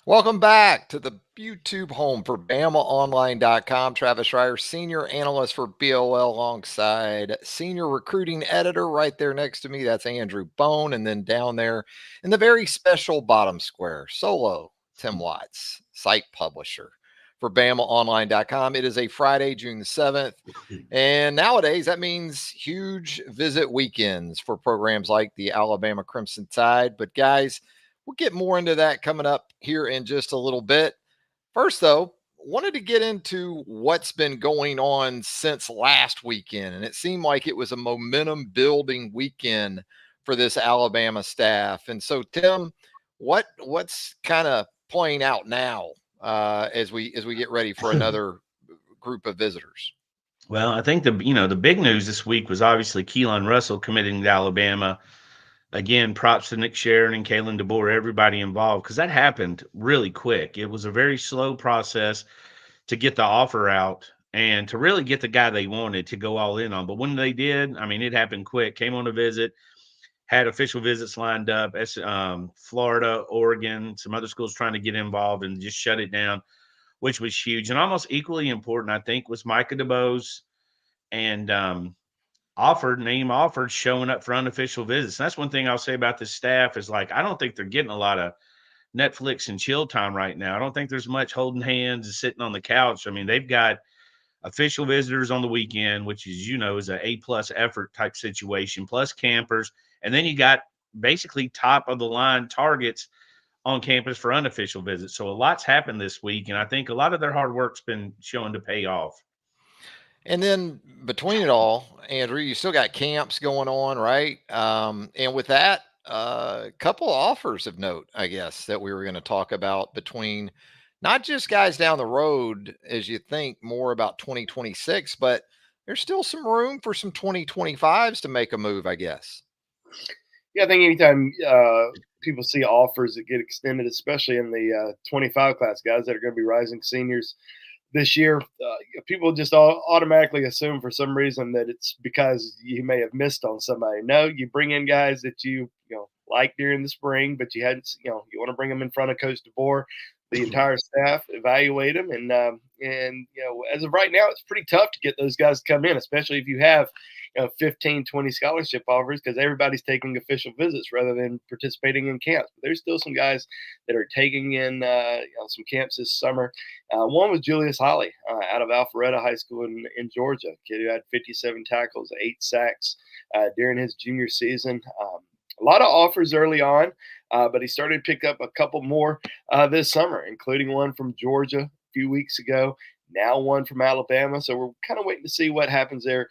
Welcome back to the YouTube home for BamaOnLine.com. Travis Reier, senior analyst for BOL, alongside senior recruiting editor right there next to me. That's Andrew Bone. And then down there in the very special bottom square, solo Tim Watts, site publisher for BamaOnline.com. It is a Friday, June the 7th. And nowadays, that means huge visit weekends for programs like the Alabama Crimson Tide. But guys, we'll get more into that coming up here in just a little bit. First, though, wanted to get into what's been going on since last weekend. And it seemed like it was a momentum building weekend for this Alabama staff. And so, Tim, what's kind of playing out now as we get ready for another group of visitors? Well, I think the big news this week was obviously Keelan Russell committing to Alabama. Again, props to Nick Sharon and Kalen DeBoer, everybody involved, because that happened really quick. It was a very slow process to get the offer out and to really get the guy they wanted to go all in on. But when they did, I mean, it happened quick. Came on a visit, had official visits lined up. Florida, Oregon, some other schools trying to get involved and just shut it down, which was huge. And almost equally important, I think, was Micah DeBose and offered showing up for unofficial visits. And that's one thing I'll say about this staff is, like, I don't think they're getting a lot of Netflix and chill time right now. I don't think there's much holding hands and sitting on the couch. I mean, they've got official visitors on the weekend, which is an A+ effort type situation, plus campers. And then you got basically top of the line targets on campus for unofficial visits. So a lot's happened this week. And I think a lot of their hard work's been showing to pay off. And then between it all, Andrew, you still got camps going on, right? And with that, a couple offers of note, I guess, that we were going to talk about between not just guys down the road as you think more about 2026, but there's still some room for some 2025s to make a move, I guess. Yeah, I think anytime people see offers that get extended, especially in the 25 class guys that are going to be rising seniors this year, people just automatically assume for some reason that it's because you may have missed on somebody. No, you bring in guys that you like during the spring, but you hadn't, you want to bring them in front of Coach DeBoer, the entire staff, evaluate them, and as of right now, it's pretty tough to get those guys to come in, especially if you have 15, 20 scholarship offers, because everybody's taking official visits rather than participating in camps. But there's still some guys that are taking in some camps this summer. One was Julius Holly out of Alpharetta High School in Georgia, kid who had 57 tackles, 8 sacks during his junior season. A lot of offers early on, but he started to pick up a couple more this summer, including one from Georgia a few weeks ago, now one from Alabama. So we're kind of waiting to see what happens there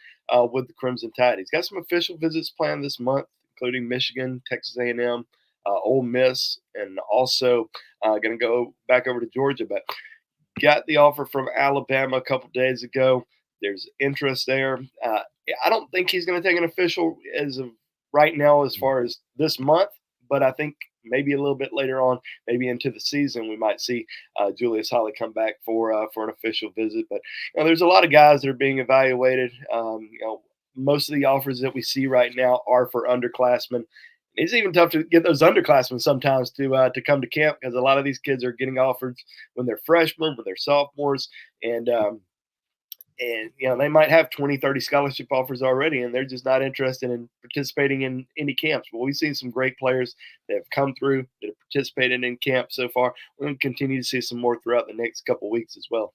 with the Crimson Tide. He's got some official visits planned this month, including Michigan, Texas A&M, Ole Miss, and also going to go back over to Georgia. But got the offer from Alabama a couple days ago. There's interest there. I don't think he's going to take an official as of right now as far as this month, but I think maybe a little bit later on, maybe into the season, we might see Julius Holly come back for an official visit. But there's a lot of guys that are being evaluated. Most of the offers that we see right now are for underclassmen. It's even tough to get those underclassmen sometimes to come to camp, because a lot of these kids are getting offered when they're freshmen, when they're sophomores, and they might have 20, 30 scholarship offers already, and they're just not interested in participating in any camps. But we've seen some great players that have come through, that have participated in camp so far. We're going to continue to see some more throughout the next couple of weeks as well.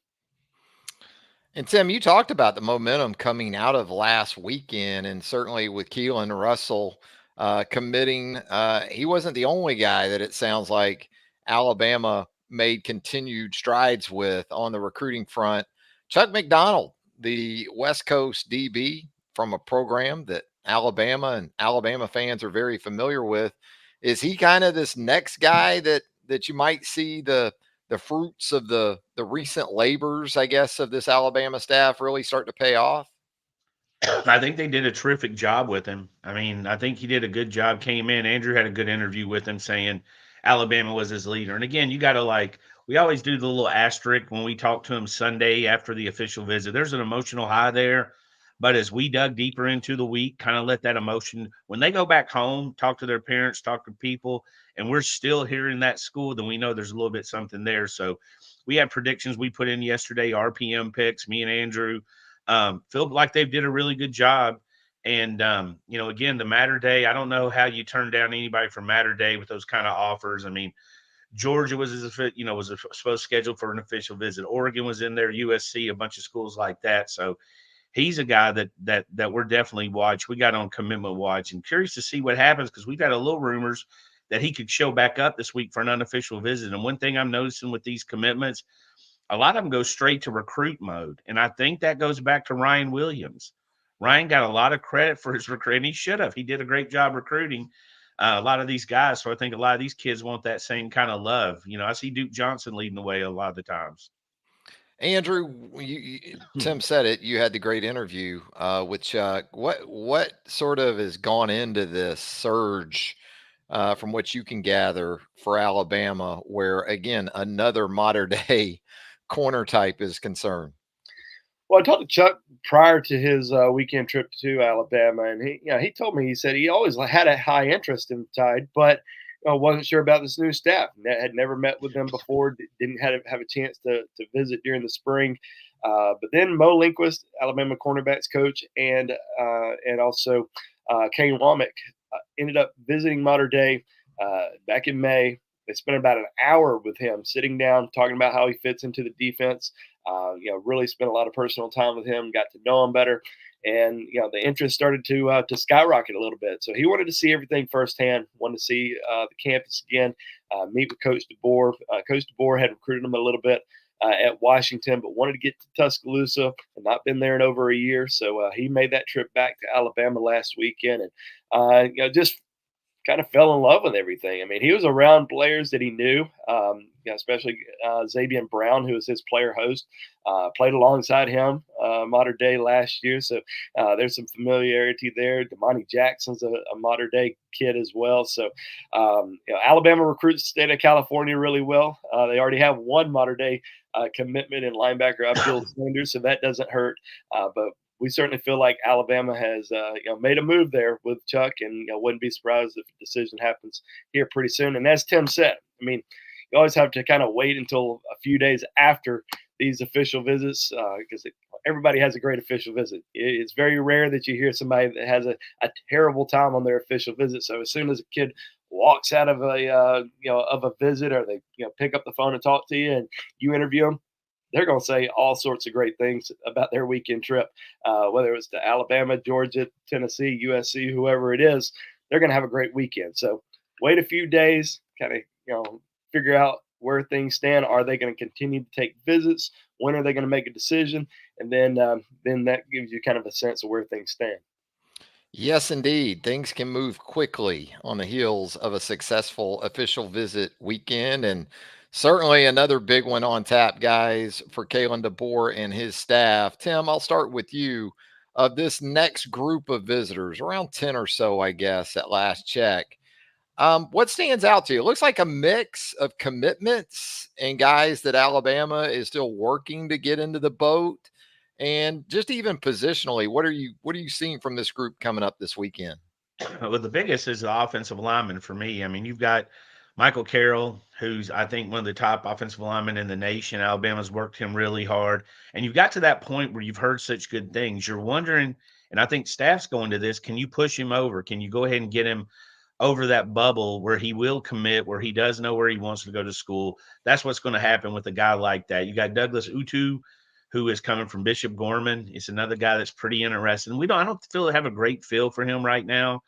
And Tim, you talked about the momentum coming out of last weekend, and certainly with Keelan Russell committing, he wasn't the only guy that it sounds like Alabama made continued strides with on the recruiting front. Chuck McDonald, the West Coast DB from a program that Alabama and Alabama fans are very familiar with, is he kind of this next guy that you might see the fruits of the recent labors, I guess, of this Alabama staff really start to pay off? I think they did a terrific job with him. I mean, I think he did a good job. Came in. Andrew had a good interview with him saying Alabama was his leader. And again, you got to, like, we always do the little asterisk when we talk to him Sunday after the official visit. There's an emotional high there, But as we dug deeper into the week, kind of let that emotion, when they go back home, talk to their parents, talk to people, and we're still here in that school, then we know there's a little bit something there. So we had predictions we put in yesterday, RPM picks, me and Andrew. Feel like they did a really good job. And, again, the Matter Day, I don't know how you turn down anybody from Matter Day with those kind of offers. I mean, Georgia was, supposed to schedule for an official visit. Oregon was in there, USC, a bunch of schools like that. So he's a guy that we're definitely watch. We got on commitment watch and curious to see what happens because we've got a little rumors that he could show back up this week for an unofficial visit. And one thing I'm noticing with these commitments, a lot of them go straight to recruit mode. And I think that goes back to Ryan Williams. Ryan got a lot of credit for his recruiting. He should have. He did a great job recruiting a lot of these guys. So I think a lot of these kids want that same kind of love. I see Duke Johnson leading the way a lot of the times. Andrew, Tim said it. You had the great interview with Chuck. What sort of has gone into this surge from what you can gather for Alabama, where again another modern day corner type is concerned? Well, I talked to Chuck prior to his weekend trip to Alabama, and he told me, he said he always had a high interest in the Tide, but wasn't sure about this new staff. Had never met with them before, didn't have a chance to visit during the spring. But then Mo Linquist, Alabama cornerbacks coach, and also Kane Womack ended up visiting Mater Dei back in May. They spent about an hour with him, sitting down, talking about how he fits into the defense. Really spent a lot of personal time with him, got to know him better, and the interest started to skyrocket a little bit. So he wanted to see everything firsthand, wanted to see the campus again, meet with Coach DeBoer. Coach DeBoer had recruited him a little bit at Washington, but wanted to get to Tuscaloosa and not been there in over a year. So he made that trip back to Alabama last weekend, and just kind of fell in love with everything. I mean, he was around players that he knew, especially Zabian Brown, who was his player host, played alongside him Mater Dei last year. So there's some familiarity there. Damani Jackson's a Mater Dei kid as well. So, Alabama recruits the state of California really well. They already have one Mater Dei commitment in linebacker Abdul Sanders, so that doesn't hurt. But we certainly feel like Alabama has made a move there with Chuck, and wouldn't be surprised if a decision happens here pretty soon. And as Tim said, I mean, you always have to kind of wait until a few days after these official visits because everybody has a great official visit. It's very rare that you hear somebody that has a terrible time on their official visit. So as soon as a kid walks out of a visit, or they pick up the phone and talk to you and you interview them, they're going to say all sorts of great things about their weekend trip, whether it's to Alabama, Georgia, Tennessee, USC, whoever it is. They're going to have a great weekend. So wait a few days, kind of figure out where things stand. Are they going to continue to take visits? When are they going to make a decision? And then that gives you kind of a sense of where things stand. Yes, indeed. Things can move quickly on the heels of a successful official visit weekend. And certainly another big one on tap, guys, for Kalen DeBoer and his staff. Tim, I'll start with you. Of this next group of visitors, around 10 or so, I guess, at last check, what stands out to you? It looks like a mix of commitments and guys that Alabama is still working to get into the boat. And just even positionally, what are you seeing from this group coming up this weekend? Well, the biggest is the offensive lineman for me. I mean, you've got Michael Carroll, who's, I think, one of the top offensive linemen in the nation. Alabama's worked him really hard. And you've got to that point where you've heard such good things. You're wondering, and I think staff's going to this, can you push him over? Can you go ahead and get him over that bubble where he will commit, where he does know where he wants to go to school? That's what's going to happen with a guy like that. You got Douglas Utu, who is coming from Bishop Gorman. It's another guy that's pretty interesting. I don't have a great feel for him right now.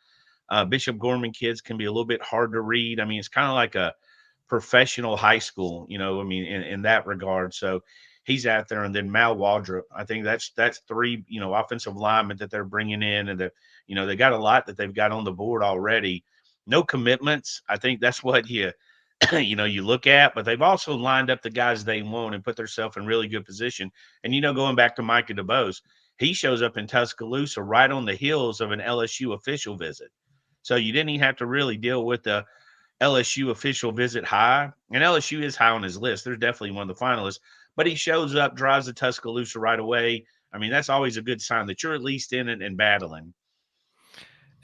Bishop Gorman kids can be a little bit hard to read. I mean, it's kind of like a professional high school, in that regard. So he's out there. And then Mal Waldrop, I think that's three, offensive linemen that they're bringing in, and they got a lot that they've got on the board already. No commitments. I think that's what you look at, but they've also lined up the guys they want and put themselves in really good position. And, going back to Micah DeBose, he shows up in Tuscaloosa right on the heels of an LSU official visit. So you didn't even have to really deal with the LSU official visit high. And LSU is high on his list. They're definitely one of the finalists. But he shows up, drives to Tuscaloosa right away, I mean, that's always a good sign that you're at least in it and battling.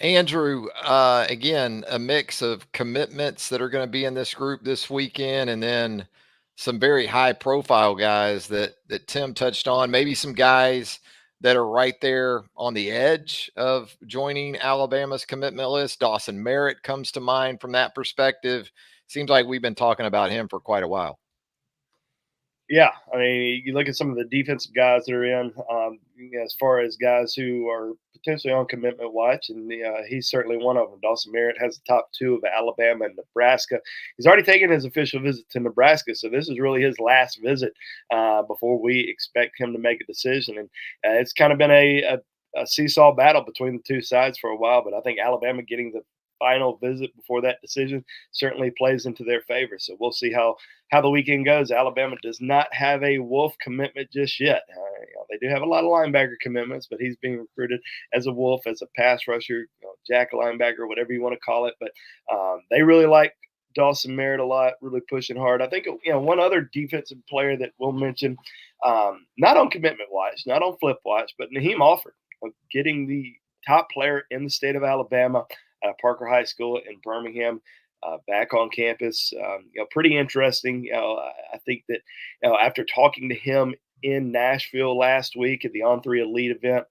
Andrew, again, a mix of commitments that are going to be in this group this weekend, and then some very high profile guys that Tim touched on. Maybe some guys that are right there on the edge of joining Alabama's commitment list. Dawson Merritt comes to mind from that perspective. Seems like we've been talking about him for quite a while. Yeah, I mean, you look at some of the defensive guys that are in, as far as guys who are potentially on commitment watch, and he's certainly one of them. Dawson Merritt has the top two of Alabama and Nebraska. He's already taken his official visit to Nebraska, so this is really his last visit before we expect him to make a decision. And it's kind of been a seesaw battle between the two sides for a while, but I think Alabama getting the final visit before that decision certainly plays into their favor. So we'll see how the weekend goes. Alabama does not have a Wolf commitment just yet. They do have a lot of linebacker commitments, but he's being recruited as a Wolf, as a pass rusher, jack linebacker, whatever you want to call it. But they really like Dawson Merritt a lot, really pushing hard. I think one other defensive player that we'll mention, not on commitment watch, not on flip watch, but Naheem Alford, getting the top player in the state of Alabama at Parker High School in Birmingham, back on campus. Pretty interesting. I think that after talking to him in Nashville last week at the On3 Elite event,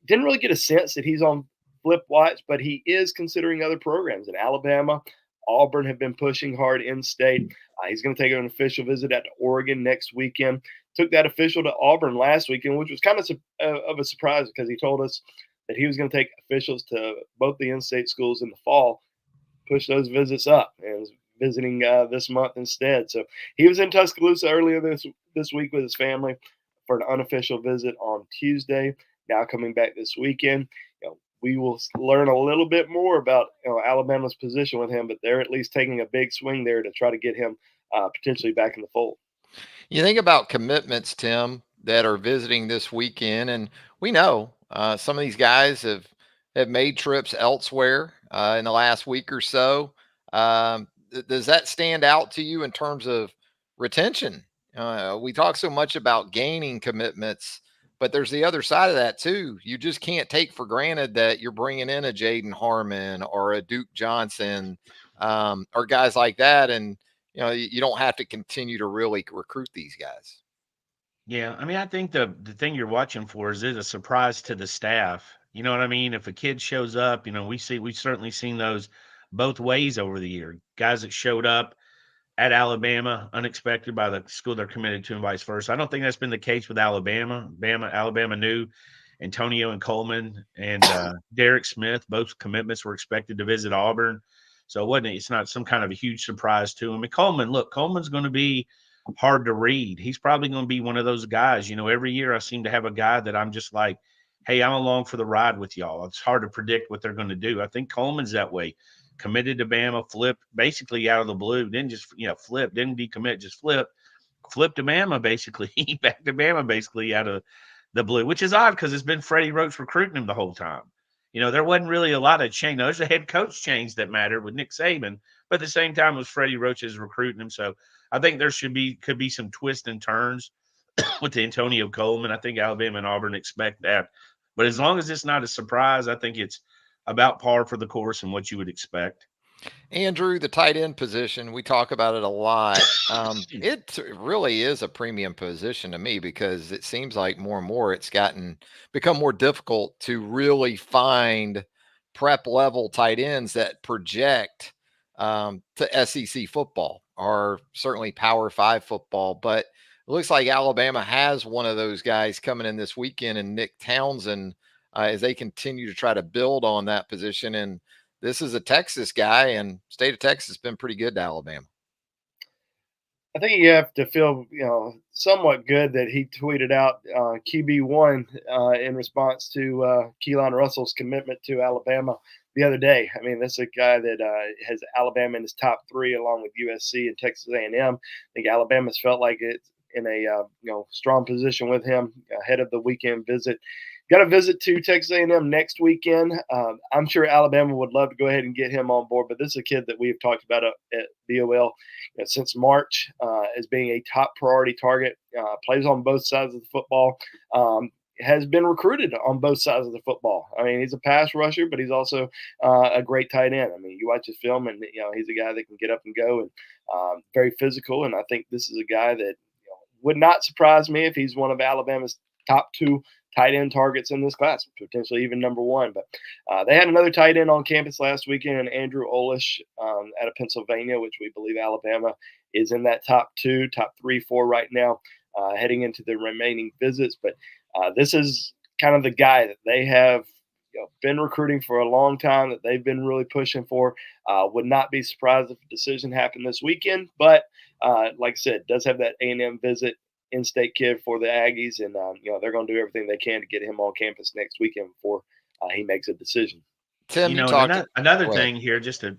didn't really get a sense that he's on flip watch, but he is considering other programs in Alabama. Auburn have been pushing hard in state. He's going to take an official visit at Oregon next weekend. Took that official to Auburn last weekend, which was kind of a surprise because he told us that he was going to take officials to both the in-state schools in the fall, push those visits up, and was visiting this month instead. So he was in Tuscaloosa earlier this week with his family for an unofficial visit on Tuesday. Now coming back this weekend, we will learn a little bit more about Alabama's position with him, but they're at least taking a big swing there to try to get him potentially back in the fold. You think about commitments, Tim, that are visiting this weekend, and we know some of these guys have made trips elsewhere in the last week or so. Does that stand out to you in terms of retention? We talk so much about gaining commitments, but there's the other side of that too. You just can't take for granted that you're bringing in a Jaden Harmon or a Duke Johnson or guys like that, and you don't have to continue to really recruit these guys. Yeah, I mean, I think the thing you're watching for is it a surprise to the staff. You know what I mean? If a kid shows up, we've certainly seen those both ways over the year. Guys that showed up at Alabama unexpected by the school they're committed to and vice versa. I don't think that's been the case with Alabama. Alabama knew Antonio and Coleman and Derek Smith, both commitments were expected to visit Auburn. So it's not some kind of a huge surprise to him. And Coleman's going to be hard to read. He's probably going to be one of those guys. Every year I seem to have a guy that I'm just like, hey, I'm along for the ride with y'all. It's hard to predict what they're going to do. I think Coleman's that way. Committed to Bama, flipped basically out of the blue, didn't just flip, didn't decommit, just flipped to Bama basically, back to Bama basically out of the blue, which is odd because it's been Freddie Roach recruiting him the whole time. There wasn't really a lot of change. There's a head coach change that mattered with Nick Saban, but at the same time it was Freddie Roach's recruiting him. So I think there could be some twists and turns with Antonio Coleman. I think Alabama and Auburn expect that. But as long as it's not a surprise, I think it's about par for the course and what you would expect. Andrew, the tight end position, we talk about it a lot. It really is a premium position to me because it seems like more and more it's become more difficult to really find prep level tight ends that project to SEC football or certainly Power 5 football. But it looks like Alabama has one of those guys coming in this weekend, and Nick Townsend, as they continue to try to build on that position. And this is a Texas guy, and state of Texas has been pretty good to Alabama. I think you have to feel, somewhat good that he tweeted out QB1 in response to Keelan Russell's commitment to Alabama the other day. I mean, this is a guy that has Alabama in his top three, along with USC and Texas A&M. I think Alabama's felt like it's in a strong position with him ahead of the weekend visit. Got a visit to Texas A&M next weekend. I'm sure Alabama would love to go ahead and get him on board, but this is a kid that we've talked about at BOL since March as being a top priority target. Plays on both sides of the football. has been recruited on both sides of the football. I mean, he's a pass rusher, but he's also a great tight end. I mean, you watch his film, and he's a guy that can get up and go, and very physical. And I think this is a guy that would not surprise me if he's one of Alabama's top 2 tight end targets in this class, potentially even number 1. But they had another tight end on campus last weekend, and Andrew Olish out of Pennsylvania, which we believe Alabama is in that top 2, top 3, 4 right now, heading into the remaining visits. But this is kind of the guy that they have been recruiting for a long time, that they've been really pushing for. Would not be surprised if a decision happened this weekend, but like I said, does have that A&M visit, in-state kid for the Aggies, and they're going to do everything they can to get him on campus next weekend before he makes a decision. Tim, you talked another thing here, just to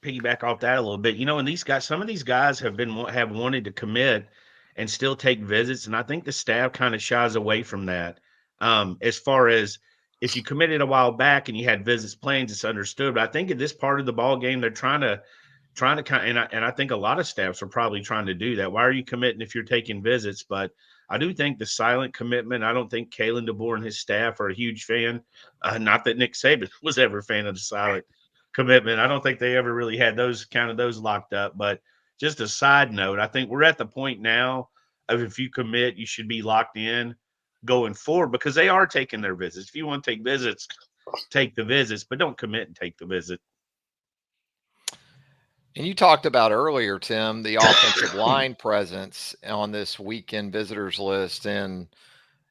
piggyback off that a little bit. And some of these guys have wanted to commit and still take visits, and I think the staff kind of shies away from that. As far as if you committed a while back and you had visits plans, it's understood. But I think in this part of the ball game, they're trying to kind of, and I think a lot of staffs are probably trying to do that. Why are you committing if you're taking visits? But I do think the silent commitment, I don't think Kalen DeBoer and his staff are a huge fan. Not that Nick Saban was ever a fan of the silent commitment. I don't think they ever really had those locked up. But just a side note, I think we're at the point now of if you commit, you should be locked in going forward, because they are taking their visits. If you want to take visits, take the visits, but don't commit and take the visit. And you talked about earlier, Tim, the offensive line presence on this weekend visitors list, and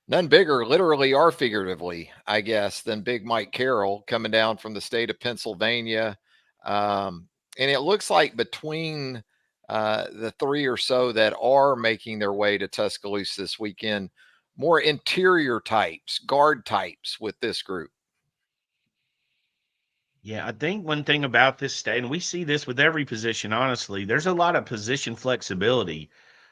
none bigger, literally or figuratively, I guess, than Big Mike Carroll coming down from the state of Pennsylvania. And it looks like between the 3 or so that are making their way to Tuscaloosa this weekend, more interior types, guard types with this group. Yeah, I think one thing about this state, and we see this with every position, honestly, there's a lot of position flexibility.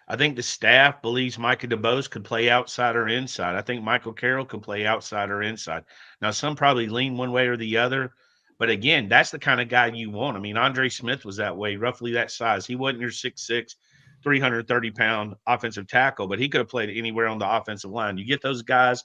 I think the staff believes Micah DeBose could play outside or inside. I think Michael Carroll could play outside or inside. Now, some probably lean one way or the other, but again, that's the kind of guy you want. I mean, Andre Smith was that way, roughly that size. He wasn't your 6'6", 330-pound offensive tackle, but he could have played anywhere on the offensive line. You get those guys,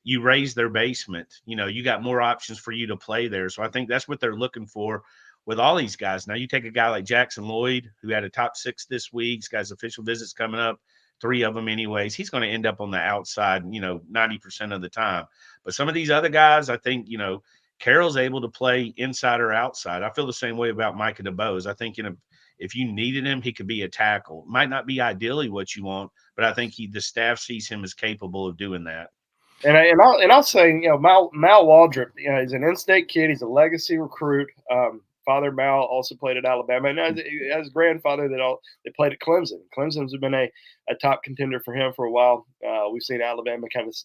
you raise their basement, you got more options for you to play there. So I think that's what they're looking for with all these guys. Now you take a guy like Jackson Lloyd, who had a top 6 this week. He's got his official visits coming up, 3 of them anyways. He's going to end up on the outside, 90% of the time. But some of these other guys, I think, Carroll's able to play inside or outside. I feel the same way about Micah DeBose. I think if you needed him, he could be a tackle. Might not be ideally what you want, but I think the staff sees him as capable of doing that. And I'll say, Mal Waldrop, he's an in-state kid. He's a legacy recruit. Father Mal also played at Alabama, and has a grandfather that played at Clemson. Clemson's been a top contender for him for a while. We've seen Alabama kind of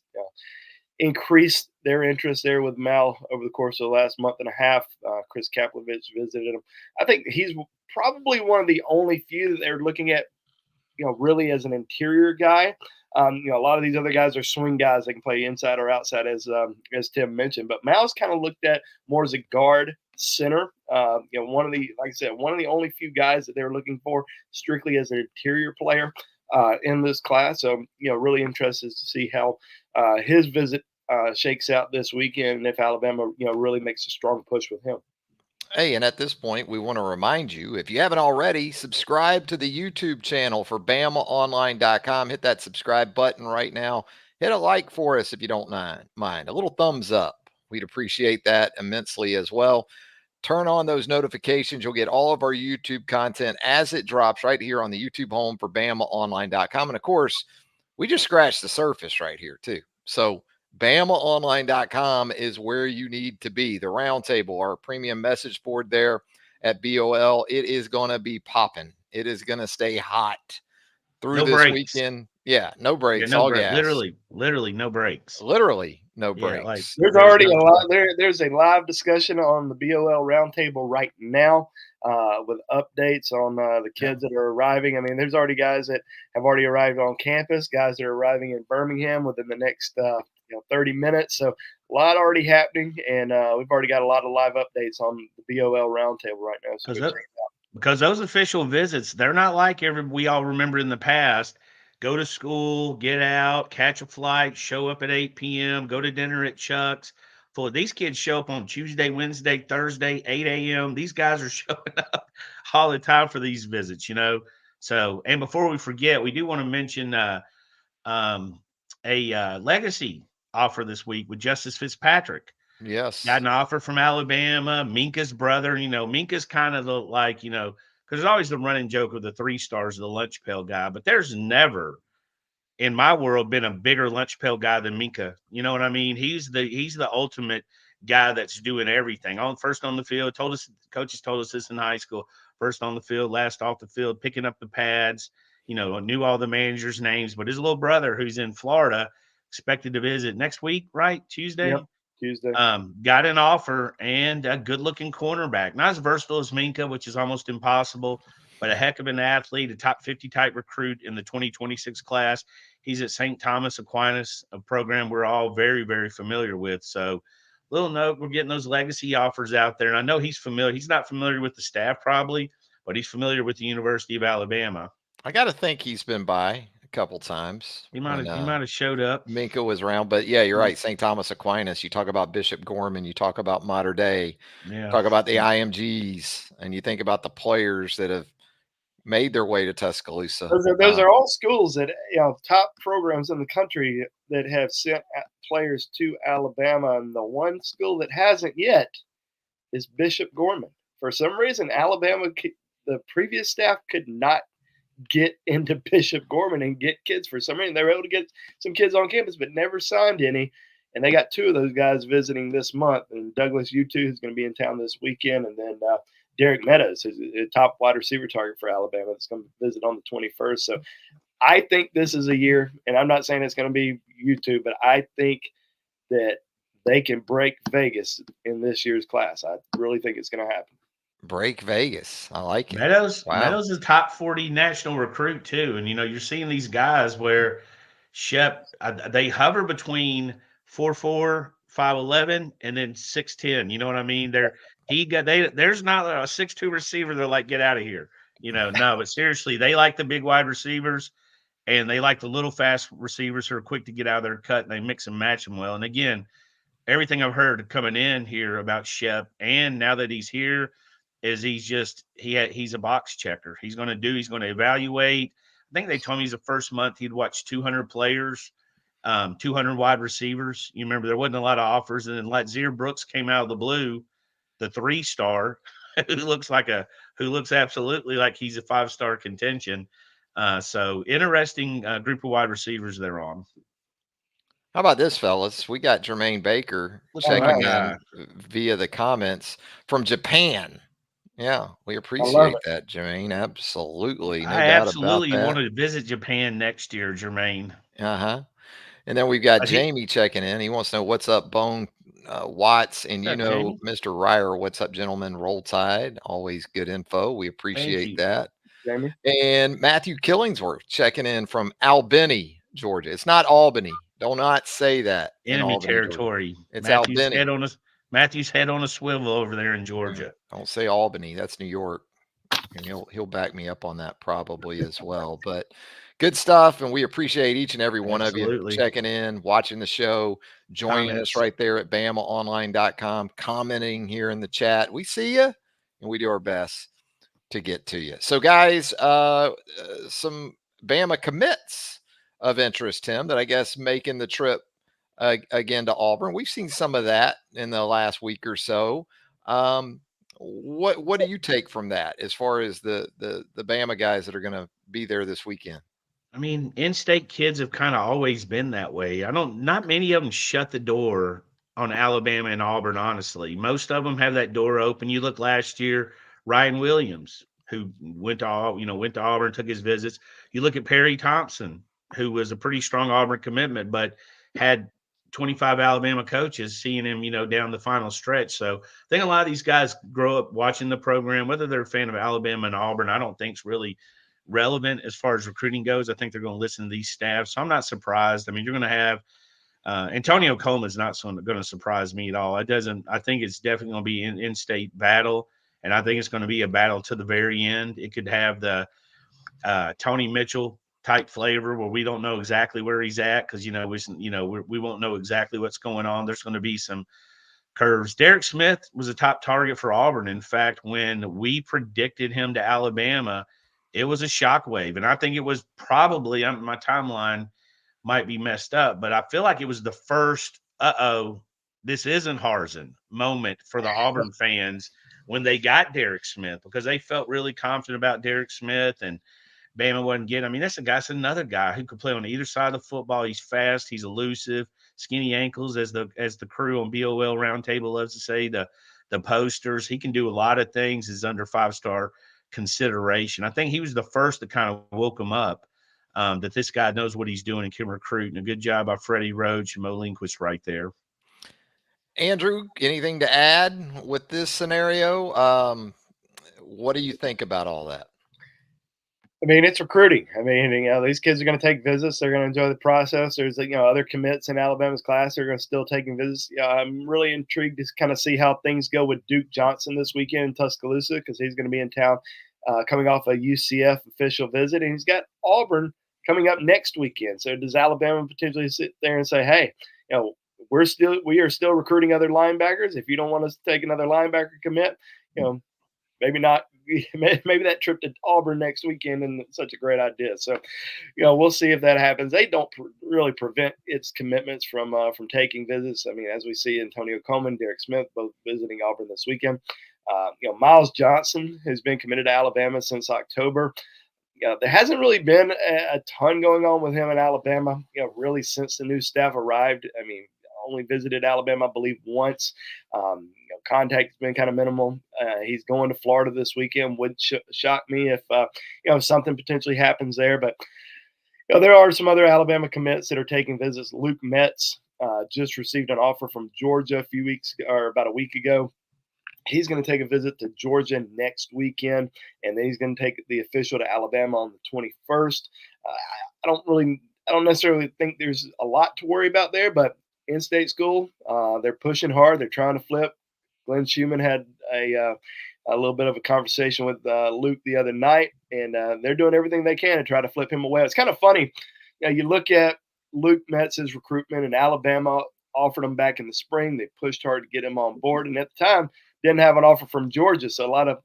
increase their interest there with Mal over the course of the last month and a half. Chris Kaplovich visited him. I think he's probably one of the only few that they're looking at, really as an interior guy. A lot of these other guys are swing guys that can play inside or outside, as Tim mentioned. But Mal's kind of looked at more as a guard center. One of the only few guys that they're looking for strictly as an interior player in this class. So, really interested to see how his visit shakes out this weekend, and if Alabama, really makes a strong push with him. Hey, and at this point, we want to remind you, if you haven't already, subscribe to the YouTube channel for BamaOnLine.com. Hit that subscribe button right now. Hit a like for us if you don't mind. A little thumbs up. We'd appreciate that immensely as well. Turn on those notifications. You'll get all of our YouTube content as it drops right here on the YouTube home for BamaOnLine.com. And of course, we just scratched the surface right here too. So BamaOnline.com is where you need to be. The roundtable, our premium message board there at BOL, it is going to be popping. It is going to stay hot through this weekend. Yeah, no breaks. Yeah, all gas. Literally no breaks. Literally no breaks. There's already a lot. There's a live discussion on the BOL roundtable right now with updates on the kids that are arriving. I mean, there's already guys that have already arrived on campus, guys that are arriving in Birmingham within the next 30 minutes. So a lot already happening, and we've already got a lot of live updates on the BOL roundtable right now. So because those official visits, they're not like we all remember in the past. go to school, get out, catch a flight, show up at 8 p.m., go to dinner at Chuck's. For these kids show up on Tuesday, Wednesday, Thursday, 8 a.m. These guys are showing up all the time for these visits, So, and before we forget, we do want to mention a legacy offer this week with Justice Fitzpatrick. Yes. Got an offer from Alabama. Minka's brother, Minka's kind of because there's always the running joke of the 3 stars, the lunch pail guy, but there's never in my world been a bigger lunch pail guy than Minka. You know what I mean? He's the ultimate guy that's doing everything. First on the field, coaches told us this in high school. First on the field, last off the field, picking up the pads, knew all the managers' names. But his little brother, who's in Florida, expected to visit next week, right? Tuesday? Yep, Tuesday. Got an offer and a good-looking cornerback. Not as versatile as Minka, which is almost impossible, but a heck of an athlete, a top 50 type recruit in the 2026 class. He's at St. Thomas Aquinas, a program we're all very, very familiar with. So, little note, we're getting those legacy offers out there. And I know he's familiar. He's not familiar with the staff probably, but he's familiar with the University of Alabama. I got to think he's been by a couple times. He might have showed up. Minka was around, but yeah, you're right. St. Thomas Aquinas. You talk about Bishop Gorman. You talk about Mater Dei. Yeah. Talk about the IMGs, and you think about the players that have made their way to Tuscaloosa. Those are all schools that top programs in the country that have sent players to Alabama, and the one school that hasn't yet is Bishop Gorman. For some reason, Alabama, the previous staff could not get into Bishop Gorman and get kids. For some reason, they were able to get some kids on campus, but never signed any. And they got 2 of those guys visiting this month. And Douglas U2 is going to be in town this weekend, and then Derek Meadows is a top wide receiver target for Alabama that's going to visit on the 21st. So I think this is a year, and I'm not saying it's going to be U2, but I think that they can break Vegas in this year's class. I really think it's going to happen. Break Vegas. I like it. Meadows is a top 40 national recruit too. And, you're seeing these guys where Shep, they hover between 4'4", 5'11", and then 6'10". You know what I mean? There's not a 6'2" receiver. They're like, get out of here. No, but seriously, they like the big wide receivers and they like the little fast receivers who are quick to get out of their cut, and they mix and match them well. And again, everything I've heard coming in here about Shep, and now that he's here, is he's a box checker. He's going to evaluate. I think they told me the first month he'd watch 200 players, 200 wide receivers. You remember there wasn't a lot of offers. And then like Zier Brooks came out of the blue, the 3-star, who looks absolutely like he's a 5-star contention. So interesting group of wide receivers they're on. How about this, fellas? We got Jermaine Baker checking in via the comments from Japan. Yeah, we appreciate that, Jermaine. Absolutely. I absolutely want to visit Japan next year, Jermaine. And then we've got Jamie checking in. He wants to know what's up, Bone Watts. And Jamie? Mr. Reier, what's up, gentlemen? Roll Tide. Always good info. We appreciate that. Jamie? And Matthew Killingsworth checking in from Albany, Georgia. It's not Albany. Do not say that. Enemy Albany, territory. Georgia. It's Albany. Matthew's head on a swivel over there in Georgia. Don't say Albany. That's New York. And he'll back me up on that probably as well. But good stuff, and we appreciate each and every one of you checking in, watching the show, joining us right there at BamaOnLine.com, commenting here in the chat. We see you, and we do our best to get to you. So, guys, some Bama commits of interest, Tim, that I guess making the trip again to Auburn. We've seen some of that in the last week or so. What do you take from that as far as the Bama guys that are going to be there this weekend? I mean, in-state kids have kind of always been that way. Not many of them shut the door on Alabama and Auburn, honestly. Most of them have that door open. You look last year, Ryan Williams, who went to Auburn, took his visits. You look at Perry Thompson, who was a pretty strong Auburn commitment, but had 25 Alabama coaches seeing him, down the final stretch. So I think a lot of these guys grow up watching the program, whether they're a fan of Alabama and Auburn. I don't think it's really relevant as far as recruiting goes. I think they're going to listen to these staffs. So I'm not surprised. I mean, you're going to have Antonio Coleman's not going to surprise me at all. I think it's definitely going to be an in-state battle, and I think it's going to be a battle to the very end. It could have the Tony Mitchell type flavor where we don't know exactly where he's at because we won't know exactly what's going on. There's going to be some curves. Derek Smith was a top target for Auburn. In fact, when we predicted him to Alabama, it was a shockwave, and I think it was probably my timeline might be messed up, but I feel like it was the first this isn't Harsin moment for the Auburn fans when they got Derek Smith, because they felt really confident about Derek Smith, and Bama wasn't getting. I mean, that's another guy who could play on either side of the football. He's fast, he's elusive, skinny ankles, as the crew on BOL Roundtable loves to say, the posters. He can do a lot of things. Is under 5-star consideration. I think he was the first that kind of woke him up, that this guy knows what he's doing and can recruit. And a good job by Freddie Roach and Mo Lindquist right there. Andrew, anything to add with this scenario? What do you think about all that? I mean, it's recruiting. I mean, these kids are going to take visits. They're going to enjoy the process. There's, other commits in Alabama's class that are going to still taking visits. I'm really intrigued to kind of see how things go with Duke Johnson this weekend in Tuscaloosa, because he's going to be in town coming off a UCF official visit. And he's got Auburn coming up next weekend. So does Alabama potentially sit there and say, hey, we are still recruiting other linebackers. If you don't want us to take another linebacker commit, maybe not. Maybe that trip to Auburn next weekend isn't such a great idea. So, we'll see if that happens. They don't really prevent its commitments from taking visits. I mean, as we see Antonio Coleman, Derek Smith, both visiting Auburn this weekend. Miles Johnson has been committed to Alabama since October. There hasn't really been a ton going on with him in Alabama, really since the new staff arrived. I mean, only visited Alabama, I believe, once. Contact has been kind of minimal. He's going to Florida this weekend. Would shock me if something potentially happens there. But there are some other Alabama commits that are taking visits. Luke Metz just received an offer from Georgia about a week ago. He's going to take a visit to Georgia next weekend, and then he's going to take the official to Alabama on the 21st. I don't necessarily think there's a lot to worry about there, but in-state school, they're pushing hard. They're trying to flip. Glenn Schumann had a little bit of a conversation with Luke the other night, and they're doing everything they can to try to flip him away. It's kind of funny. You look at Luke Metz's recruitment, and Alabama offered him back in the spring. They pushed hard to get him on board, and at the time didn't have an offer from Georgia. So a lot of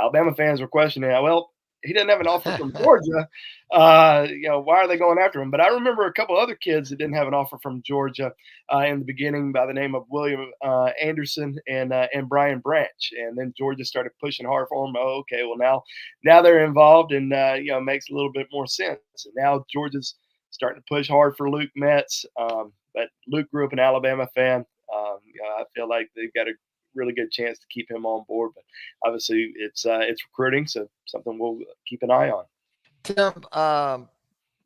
Alabama fans were questioning, well, he doesn't have an offer from Georgia. Why are they going after him? But I remember a couple other kids that didn't have an offer from Georgia in the beginning by the name of William Anderson and Brian Branch. And then Georgia started pushing hard for him. Oh, okay, well, now they're involved, and it makes a little bit more sense. And now Georgia's starting to push hard for Luke Metz. But Luke grew up an Alabama fan. I feel like they've got a really good chance to keep him on board, but obviously it's recruiting, so something we'll keep an eye on. Tim,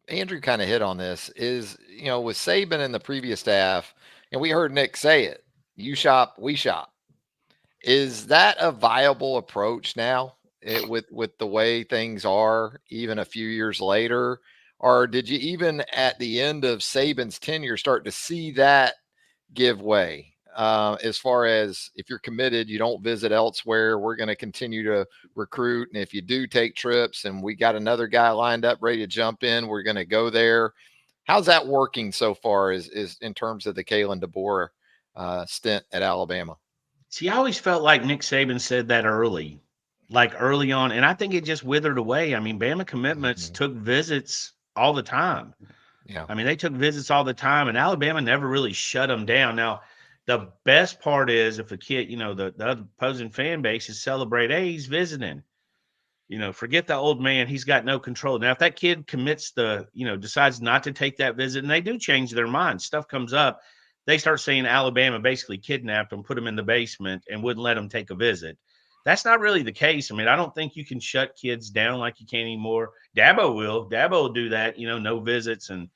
Andrew kind of hit on this, is with Saban and the previous staff, and we heard Nick say it, you shop, we shop. Is that a viable approach now with the way things are even a few years later? Or did you even at the end of Saban's tenure start to see that give way? As far as if you're committed, you don't visit elsewhere. We're going to continue to recruit. And if you do take trips and we got another guy lined up, ready to jump in, we're going to go there. How's that working so far is in terms of the Kalen DeBoer stint at Alabama? See, I always felt like Nick Saban said that early on. And I think it just withered away. I mean, Bama commitments took visits all the time. Yeah. I mean, they took visits all the time, and Alabama never really shut them down. Now, the best part is if a kid, the other opposing fan base is celebrate, hey, he's visiting. Forget the old man. He's got no control. Now, if that kid commits decides not to take that visit, and they do change their mind, stuff comes up, they start saying Alabama basically kidnapped them, put them in the basement, and wouldn't let them take a visit. That's not really the case. I mean, I don't think you can shut kids down like you can anymore. Dabo will do that, no visits and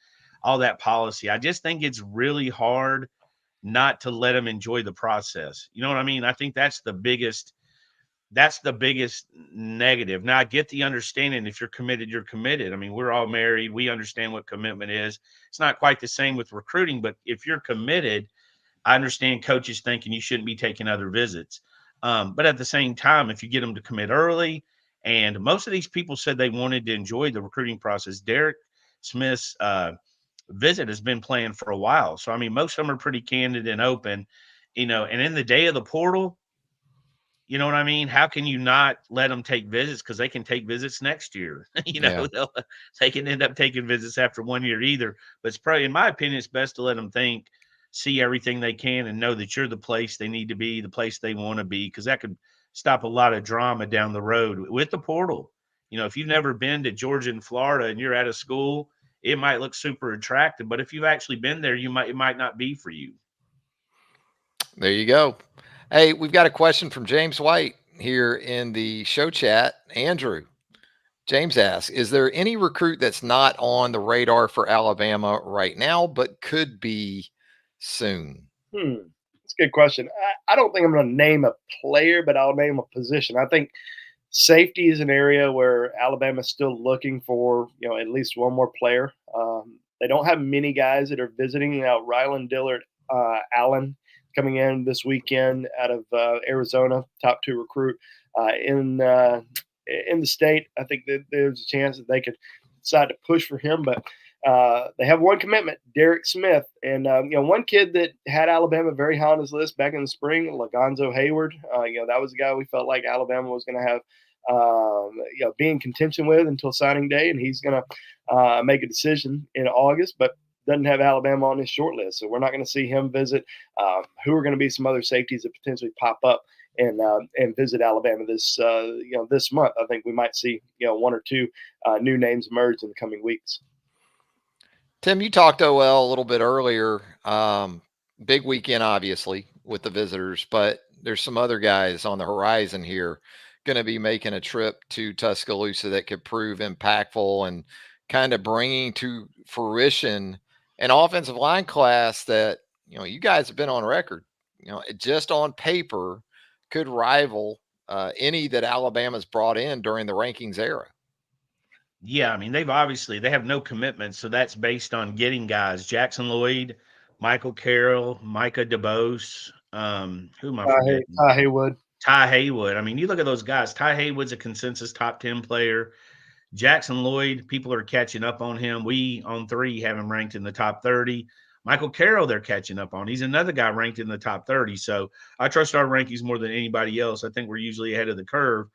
all that policy. I just think it's really hard not to let them enjoy the process. You know what I mean? I think that's the biggest negative. Now, I get the understanding if you're committed, you're committed. I mean, we're all married. We understand what commitment is. It's not quite the same with recruiting, but if you're committed, I understand coaches thinking you shouldn't be taking other visits. But at the same time, if you get them to commit early, and most of these people said they wanted to enjoy the recruiting process. Derek Smith's visit has been planned for a while. So, I mean, most of them are pretty candid and open, and in the day of the portal, you know what I mean? How can you not let them take visits? Because they can take visits next year. Yeah. They can end up taking visits after 1 year either. But it's probably, in my opinion, it's best to let them see everything they can, and know that you're the place they need to be, the place they want to be, because that could stop a lot of drama down the road with the portal. If you've never been to Georgia and Florida and you're at a school, it might look super attractive, but if you've actually been there, it might not be for you. There you go. Hey, we've got a question from James White here in the show chat. Andrew, James asks, is there any recruit that's not on the radar for Alabama right now, but could be soon? That's a good question. I don't think I'm going to name a player, but I'll name a position. I think safety is an area where Alabama's still looking for, at least one more player. They don't have many guys that are visiting. Rylan Dillard Allen coming in this weekend out of Arizona, top 2 recruit in the state. I think that there's a chance that they could decide to push for him, but they have one commitment, Derek Smith, and one kid that had Alabama very high on his list back in the spring, Lagonzo Hayward. That was a guy we felt like Alabama was going to have be in contention with until signing day, and he's going to make a decision in August, but doesn't have Alabama on his short list, so we're not going to see him visit. Who are going to be some other safeties that potentially pop up and visit Alabama this month? I think we might see 1 or 2 new names emerge in the coming weeks. Tim, you talked OL a little bit earlier. Big weekend, obviously, with the visitors, but there's some other guys on the horizon here going to be making a trip to Tuscaloosa that could prove impactful and kind of bringing to fruition an offensive line class that, you guys have been on record, just on paper could rival any that Alabama's brought in during the rankings era. Yeah, I mean, they have no commitment, so that's based on getting guys. Jackson Lloyd, Michael Carroll, Micah DeBose, who am I forgetting? Ty Haywood. Ty Haywood. I mean, you look at those guys. Ty Haywood's a consensus top 10 player. Jackson Lloyd, people are catching up on him. We, on 3, have him ranked in the top 30. Michael Carroll, they're catching up on. He's another guy ranked in the top 30. So I trust our rankings more than anybody else. I think we're usually ahead of the curve.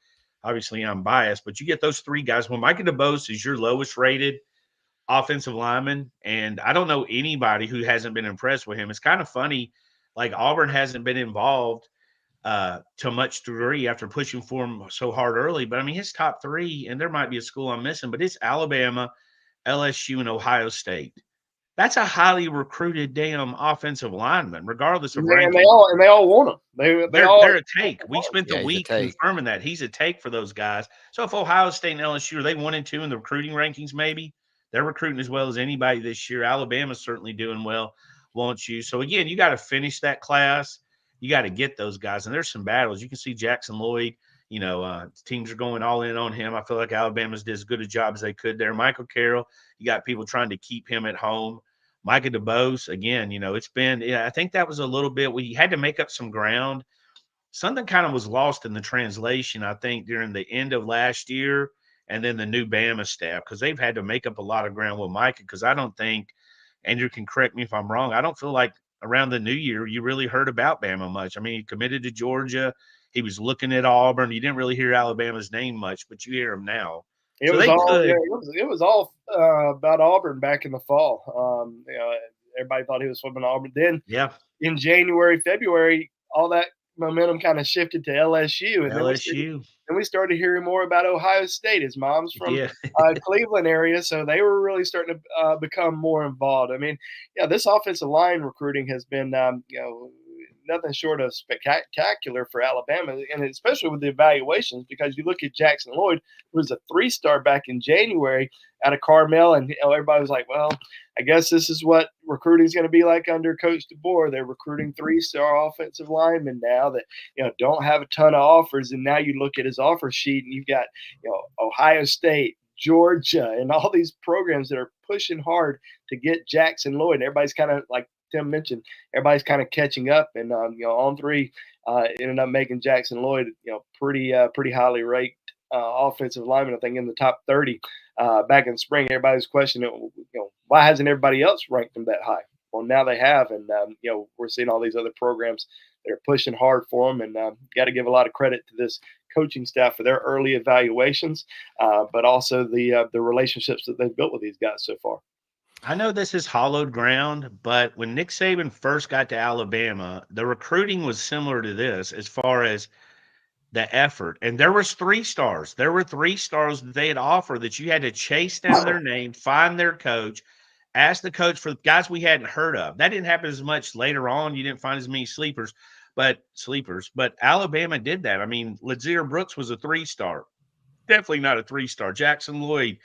Obviously, I'm biased, but you get those 3 guys. Well, Micah DeBose is your lowest rated offensive lineman, and I don't know anybody who hasn't been impressed with him. It's kind of funny, like Auburn hasn't been involved to much degree after pushing for him so hard early. But I mean, his top 3, and there might be a school I'm missing, but it's Alabama, LSU, and Ohio State. That's a highly recruited damn offensive lineman, regardless of ranking. And they all want him. They're a take. We spent the Yeah, week confirming that he's a take for those guys. So if Ohio State and LSU are they 1 and 2 in the recruiting rankings, maybe they're recruiting as well as anybody this year. Alabama's certainly doing well, won't you? So again, you got to finish that class. You got to get those guys, and there's some battles. You can see Jackson Lloyd. Teams are going all in on him. I feel like Alabama's did as good a job as they could there. Michael Carroll, you got people trying to keep him at home. Micah DeBose, again, it's been, I think that was a little bit, we had to make up some ground. Something kind of was lost in the translation, I think, during the end of last year and then the new Bama staff, because they've had to make up a lot of ground with Micah, because I don't think, Andrew can correct me if I'm wrong, I don't feel like around the new year you really heard about Bama much. I mean, he committed to Georgia. He was looking at Auburn. You didn't really hear Alabama's name much, but you hear him now. It was all about Auburn back in the fall. Everybody thought he was flipping Auburn. Then in January, February, all that momentum kind of shifted to LSU. And then we started hearing more about Ohio State. His mom's from Cleveland area, so they were really starting to become more involved. I mean, this offensive line recruiting has been, nothing short of spectacular for Alabama, and especially with the evaluations, because you look at Jackson Lloyd, who was a 3-star back in January out of Carmel, and everybody was like, well, I guess this is what recruiting is going to be like under Coach DeBoer. They're recruiting 3-star offensive linemen now that don't have a ton of offers, and now you look at his offer sheet, and you've got Ohio State, Georgia, and all these programs that are pushing hard to get Jackson Lloyd. And everybody's kind of like Tim mentioned, everybody's kind of catching up, and on 3 ended up making Jackson Lloyd pretty highly ranked offensive lineman. I think in the top 30 back in spring. Everybody was questioning why hasn't everybody else ranked them that high? Well, now they have, and we're seeing all these other programs that are pushing hard for them, and got to give a lot of credit to this coaching staff for their early evaluations, but also the relationships that they've built with these guys so far. I know this is hollowed ground, but when Nick Saban first got to Alabama, the recruiting was similar to this as far as the effort. And there was 3 stars. There were 3 stars that they had offered that you had to chase down their name, find their coach, ask the coach for guys we hadn't heard of. That didn't happen as much later on. You didn't find as many sleepers, but Alabama did that. I mean, Lazier Brooks was a 3-star. Definitely not a 3-star. Jackson Lloyd,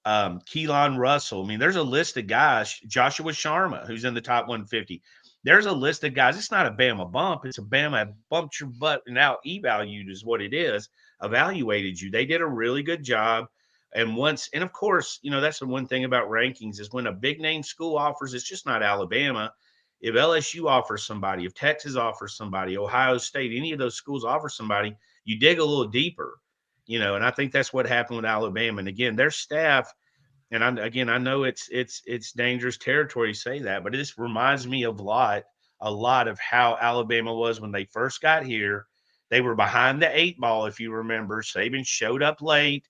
Keelan Russell. I mean, there's a list of guys. Joshua Sharma, who's in the top 150. There's a list of guys. It's not a Bama bump. It's a Bama bumped your butt and now evaluated is what it is. Evaluated you. They did a really good job. And of course, that's the one thing about rankings is when a big name school offers, it's just not Alabama. If LSU offers somebody, if Texas offers somebody, Ohio State, any of those schools offer somebody, you dig a little deeper, and I think that's what happened with Alabama. And again, their staff, and I know it's dangerous territory to say that, but this reminds me of a lot of how Alabama was when they first got here. They were behind the 8 ball, if you remember. Saban showed up late,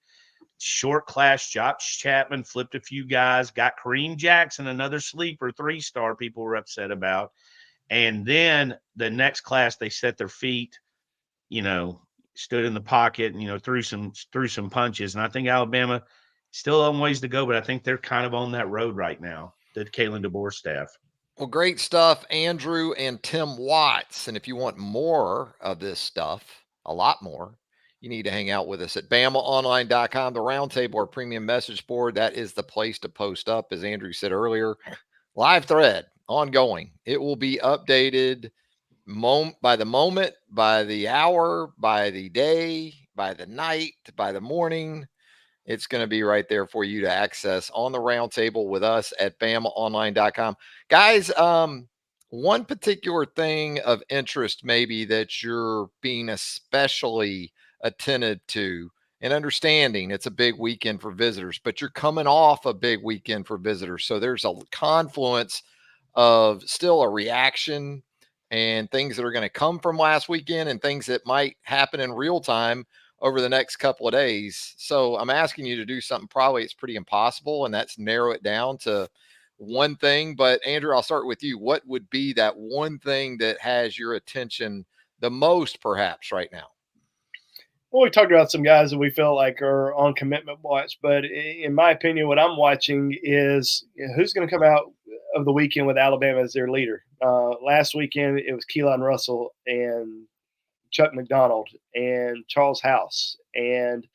short class. Josh Chapman flipped a few guys, got Kareem Jackson, another sleeper, 3-star people were upset about. And then the next class, they set their feet, stood in the pocket and, threw some punches. And I think Alabama still a long ways to go, but I think they're kind of on that road right now, the Kalen DeBoer staff. Well, great stuff, Andrew and Tim Watts. And if you want more of this stuff, a lot more, you need to hang out with us at BamaOnLine.com, the Roundtable or Premium Message Board. That is the place to post up. As Andrew said earlier, live thread, ongoing. It will be updated by the moment, by the hour, by the day, by the night, by the morning. It's going to be right there for you to access on the Roundtable with us at BamaOnLine.com. Guys, one particular thing of interest maybe that you're being especially attentive to and understanding, it's a big weekend for visitors, but you're coming off a big weekend for visitors. So there's a confluence of still a reaction and things that are going to come from last weekend and things that might happen in real time over the next couple of days. So I'm asking you to do something probably it's pretty impossible, and that's narrow it down to one thing. But Andrew, I'll start with you. What would be that one thing that has your attention the most perhaps right now? Well, we talked about some guys that we felt like are on commitment watch, but in my opinion, what I'm watching is who's going to come out of the weekend with Alabama as their leader. Last weekend, it was Keelan Russell and Chuck McDonald and Charles House. And,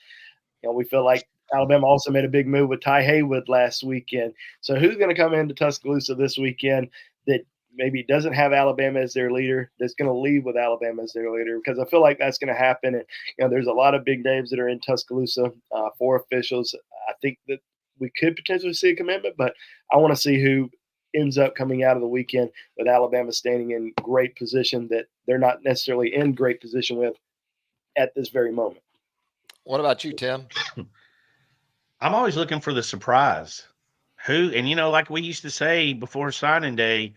we feel like Alabama also made a big move with Ty Haywood last weekend. So who's going to come into Tuscaloosa this weekend that maybe doesn't have Alabama as their leader, that's going to leave with Alabama as their leader? Because I feel like that's going to happen. And, there's a lot of big names that are in Tuscaloosa for officials. I think that we could potentially see a commitment, but I want to see who ends up coming out of the weekend with Alabama standing in great position that they're not necessarily in great position with at this very moment. What about you, Tim? I'm always looking for the surprise. Like we used to say before signing day,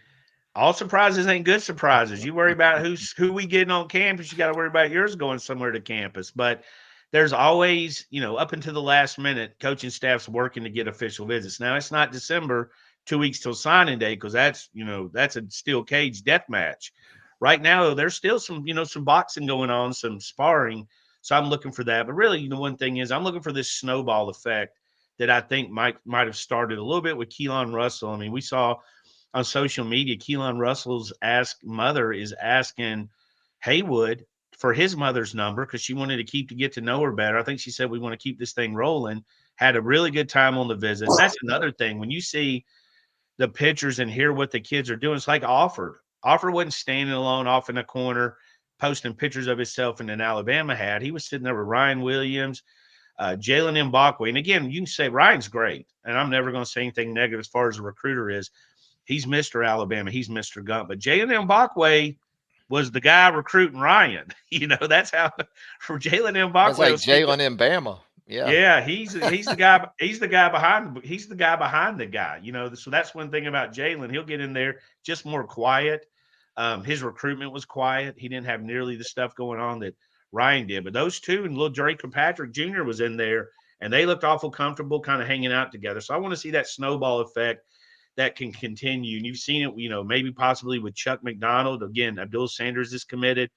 all surprises ain't good surprises. You worry about who we getting on campus. You got to worry about yours going somewhere to campus. But there's always, up until the last minute, coaching staff's working to get official visits. Now it's not December, 2 weeks till signing day, because that's a steel cage death match. Right now, there's still some boxing going on, some sparring. So I'm looking for that. But really, one thing is I'm looking for this snowball effect that I think might have started a little bit with Keelan Russell. I mean, we saw on social media, Keelan Russell's mother is asking Haywood for his mother's number because she wanted to get to know her better. I think she said, we want to keep this thing rolling. Had a really good time on the visit. That's another thing. When you see the pictures and hear what the kids are doing, it's like Offord. Offord wasn't standing alone off in a corner posting pictures of himself in an Alabama hat. He was sitting there with Ryan Williams, Jalen Mbakwe. And again, you can say Ryan's great, and I'm never going to say anything negative as far as a recruiter is. He's Mr. Alabama. He's Mr. Gump. But Jalen Mbakwe was the guy recruiting Ryan. That's how for Jalen Mbakwe. That's like Jalen in Bama. Yeah, he's the guy. He's the guy behind the guy. You know, so that's one thing about Jalen. He'll get in there just more quiet. His recruitment was quiet. He didn't have nearly the stuff going on that Ryan did. But those two and little Drake Patrick Jr. was in there, and they looked awful comfortable, kind of hanging out together. So I want to see that snowball effect that can continue. And you've seen it, you know, maybe possibly with Chuck McDonald. Again, Abdul Sanders is committed.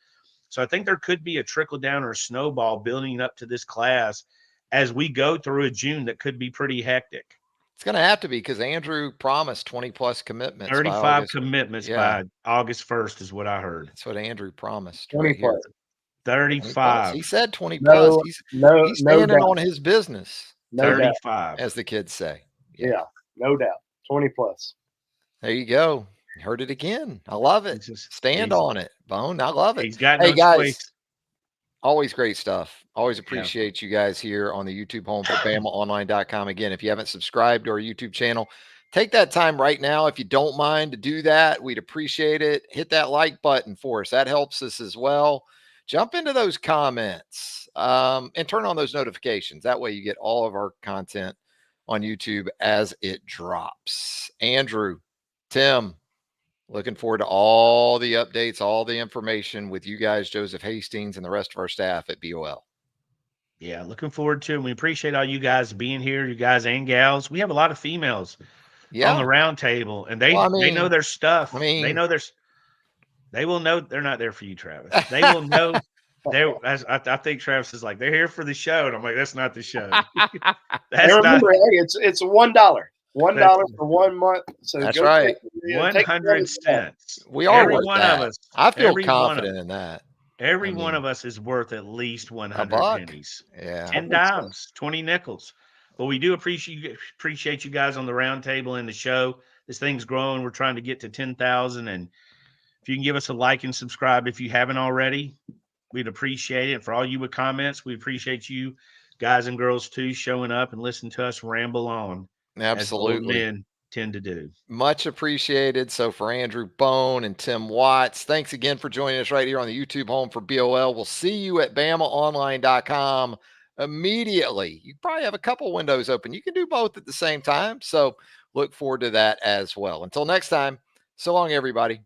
So I think there could be a trickle down or a snowball building up to this class as we go through a June that could be pretty hectic. It's going to have to be because Andrew promised 20-plus commitments. 35 commitments by August 1st is what I heard. That's what Andrew promised. 20 right here. 35. He said 20 plus. He's standing on his business. 35. As the kids say. Yeah, no doubt. 20 plus. There you go. Heard it again. I love it. Stand on it, Bone. I love it. He's got hey, no guys. choice. Always great stuff. Always appreciate you guys here on the YouTube home for BamaOnLine.com. Again, if you haven't subscribed to our YouTube channel, take that time right now, if you don't mind, to do that. We'd appreciate it. Hit that like button for us. That helps us as well. Jump into those comments and turn on those notifications. That way you get all of our content on YouTube as it drops. Andrew, Tim, looking forward to all the updates, all the information with you guys, Joseph Hastings, and the rest of our staff at BOL. Yeah, looking forward to it. We appreciate all you guys being here, you guys and gals. We have a lot of females on the round table, and they know their stuff. They will know they're not there for you, Travis. They will know. I think Travis is like, they're here for the show, and I'm like, that's not the show. Remember, it's $1. $1 for 1 month. So that's right. 100 cents. We are every worth one that. of us. I feel confident in that. Every one of us is worth at least 100 pennies. Yeah. 10 dimes, 20 nickels. But we do appreciate you guys on the round table and the show. This thing's growing. We're trying to get to 10,000. And if you can give us a like and subscribe if you haven't already, we'd appreciate it. For all you with comments, we appreciate you guys and girls too showing up and listening to us ramble on. Absolutely. As old men tend to do. Much appreciated. So for Andrew Bone and Tim Watts, thanks again for joining us right here on the YouTube home for BOL. We'll see you at BamaOnLine.com immediately. You probably have a couple windows open. You can do both at the same time. So look forward to that as well. Until next time, so long, everybody.